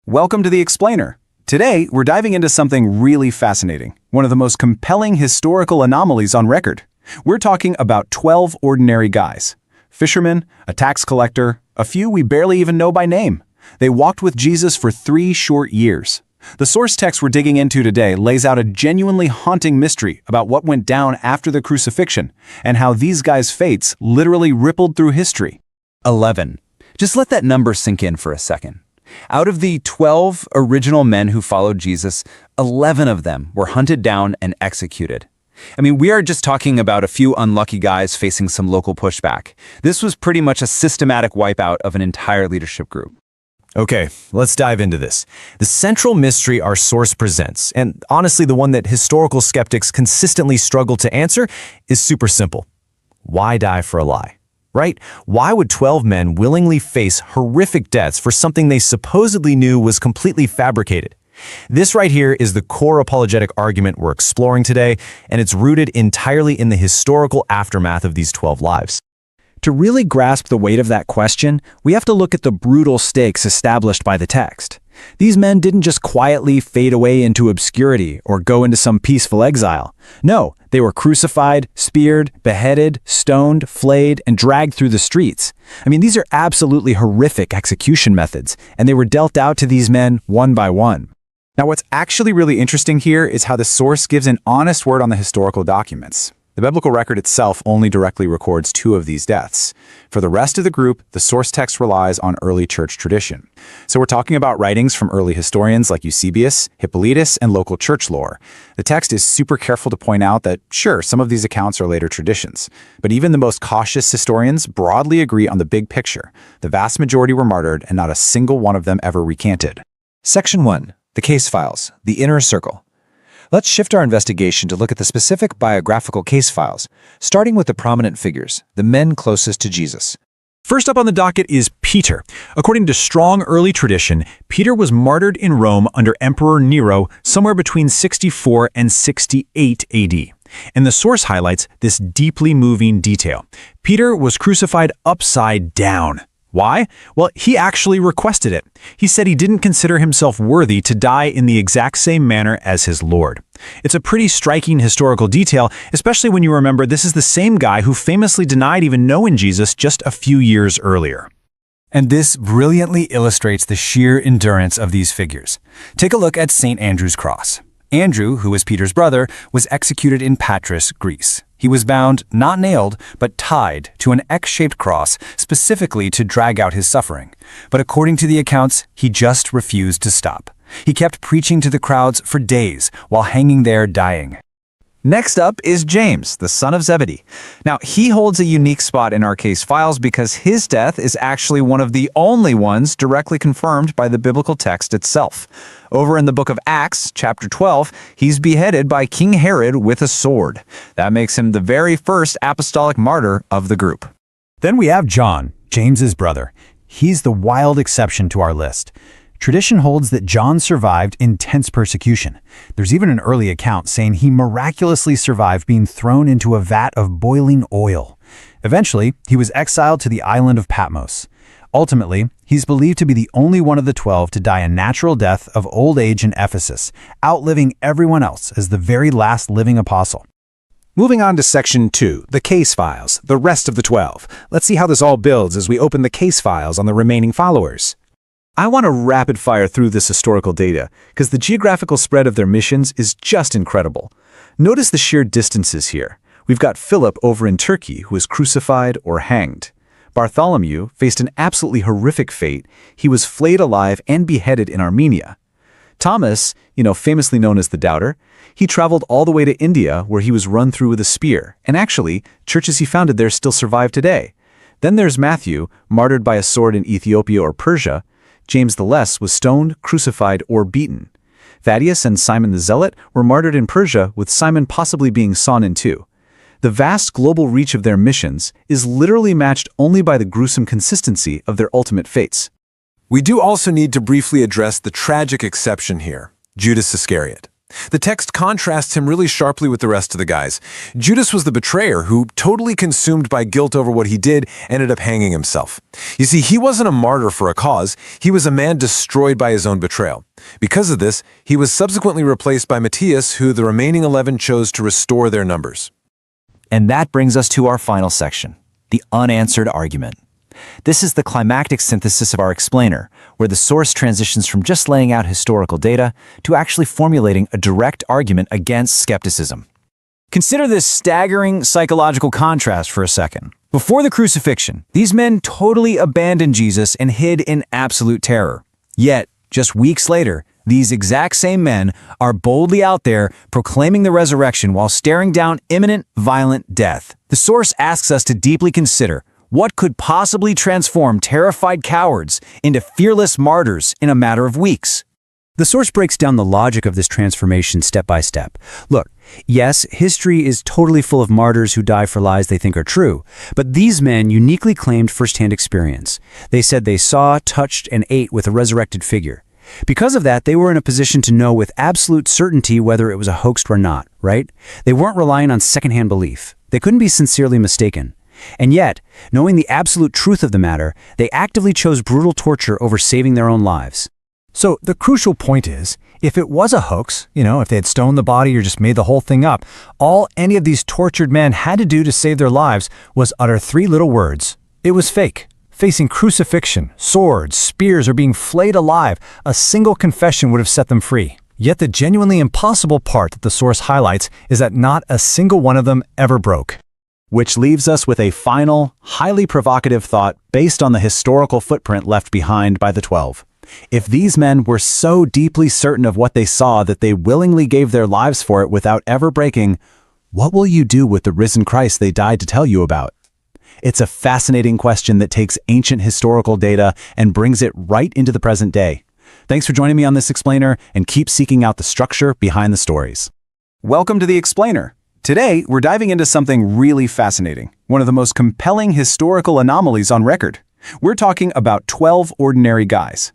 Welcome to The Explainer. Today, we're diving into something really fascinating, one of the most compelling historical anomalies on record. We're talking about 12 ordinary guys. Fishermen, a tax collector, a few we barely even know by name. They walked with Jesus for 3 short years. The source text we're digging into today lays out a genuinely haunting mystery about what went down after the crucifixion and how these guys' fates literally rippled through history. 11. Just let that number sink in for a second. Out of the 12 original men who followed Jesus, 11 of them were hunted down and executed. We are just talking about a few unlucky guys facing some local pushback. This was pretty much a systematic wipeout of an entire leadership group. Okay, let's dive into this. The central mystery our source presents, and honestly the one that historical skeptics consistently struggle to answer, is super simple. Why die for a lie? Right? Why would 12 men willingly face horrific deaths for something they supposedly knew was completely fabricated? This right here is the core apologetic argument we're exploring today, and it's rooted entirely in the historical aftermath of these 12 lives. To really grasp the weight of that question, we have to look at the brutal stakes established by the text. These men didn't just quietly fade away into obscurity or go into some peaceful exile. No, they were crucified, speared, beheaded, stoned, flayed, and dragged through the streets. These are absolutely horrific execution methods, and they were dealt out to these men one by one. Now, what's actually really interesting here is how the source gives an honest word on the historical documents. The biblical record itself only directly records 2 of these deaths. For the rest of the group, the source text relies on early church tradition. So we're talking about writings from early historians like Eusebius, Hippolytus, and local church lore. The text is super careful to point out that, sure, some of these accounts are later traditions. But even the most cautious historians broadly agree on the big picture. The vast majority were martyred, and not a single one of them ever recanted. Section 1. The Case Files, the Inner Circle. Let's shift our investigation to look at the specific biographical case files, starting with the prominent figures, the men closest to Jesus. First up on the docket is Peter. According to strong early tradition, Peter was martyred in Rome under Emperor Nero somewhere between 64 and 68 AD. And the source highlights this deeply moving detail. Peter was crucified upside down. Why? Well, he actually requested it. He said he didn't consider himself worthy to die in the exact same manner as his Lord. It's a pretty striking historical detail, especially when you remember this is the same guy who famously denied even knowing Jesus just a few years earlier. And this brilliantly illustrates the sheer endurance of these figures. Take a look at St. Andrew's cross. Andrew, who was Peter's brother, was executed in Patras, Greece. He was bound, not nailed, but tied to an X-shaped cross specifically to drag out his suffering. But according to the accounts, he just refused to stop. He kept preaching to the crowds for days while hanging there dying. Next up is James, the son of Zebedee. Now, he holds a unique spot in our case files because his death is actually one of the only ones directly confirmed by the biblical text itself. Over in the book of Acts, chapter 12, he's beheaded by King Herod with a sword. That makes him the very first apostolic martyr of the group. Then we have John, James's brother. He's the wild exception to our list. Tradition holds that John survived intense persecution. There's even an early account saying he miraculously survived being thrown into a vat of boiling oil. Eventually, he was exiled to the island of Patmos. Ultimately, he's believed to be the only one of the 12 to die a natural death of old age in Ephesus, outliving everyone else as the very last living apostle. Moving on to Section 2, the Case Files, the rest of the 12. Let's see how this all builds as we open the case files on the remaining followers. I want to rapid fire through this historical data because the geographical spread of their missions is just incredible. Notice the sheer distances here. We've got Philip over in Turkey who was crucified or hanged. Bartholomew faced an absolutely horrific fate. He was flayed alive and beheaded in Armenia. Thomas, famously known as the Doubter, he traveled all the way to India where he was run through with a spear, and actually, churches he founded there still survive today. Then there's Matthew, martyred by a sword in Ethiopia or Persia. James the Less was stoned, crucified, or beaten. Thaddeus and Simon the Zealot were martyred in Persia, with Simon possibly being sawn in two. The vast global reach of their missions is literally matched only by the gruesome consistency of their ultimate fates. We do also need to briefly address the tragic exception here, Judas Iscariot. The text contrasts him really sharply with the rest of the guys. Judas was the betrayer who, totally consumed by guilt over what he did, ended up hanging himself. You see, he wasn't a martyr for a cause, he was a man destroyed by his own betrayal. Because of this, he was subsequently replaced by Matthias, who the remaining 11 chose to restore their numbers. And that brings us to our final section, the unanswered argument. This is the climactic synthesis of our explainer, where the source transitions from just laying out historical data to actually formulating a direct argument against skepticism. Consider this staggering psychological contrast for a second. Before the crucifixion, these men totally abandoned Jesus and hid in absolute terror. Yet, just weeks later, these exact same men are boldly out there proclaiming the resurrection while staring down imminent, violent death. The source asks us to deeply consider what could possibly transform terrified cowards into fearless martyrs in a matter of weeks. The source breaks down the logic of this transformation step by step. Look, yes, history is totally full of martyrs who die for lies they think are true, but these men uniquely claimed firsthand experience. They said they saw, touched, and ate with a resurrected figure. Because of that, they were in a position to know with absolute certainty whether it was a hoax or not, right? They weren't relying on secondhand belief. They couldn't be sincerely mistaken. And yet, knowing the absolute truth of the matter, they actively chose brutal torture over saving their own lives. So the crucial point is, if it was a hoax, if they had stoned the body or just made the whole thing up, all any of these tortured men had to do to save their lives was utter 3 little words. It was fake. Facing crucifixion, swords, spears, or being flayed alive, a single confession would have set them free. Yet the genuinely impossible part that the source highlights is that not a single one of them ever broke. Which leaves us with a final, highly provocative thought based on the historical footprint left behind by the 12. If these men were so deeply certain of what they saw that they willingly gave their lives for it without ever breaking, what will you do with the risen Christ they died to tell you about? It's a fascinating question that takes ancient historical data and brings it right into the present day. Thanks for joining me on this explainer, and keep seeking out the structure behind the stories. Welcome to the Explainer. Today, we're diving into something really fascinating, one of the most compelling historical anomalies on record. We're talking about 12 ordinary guys.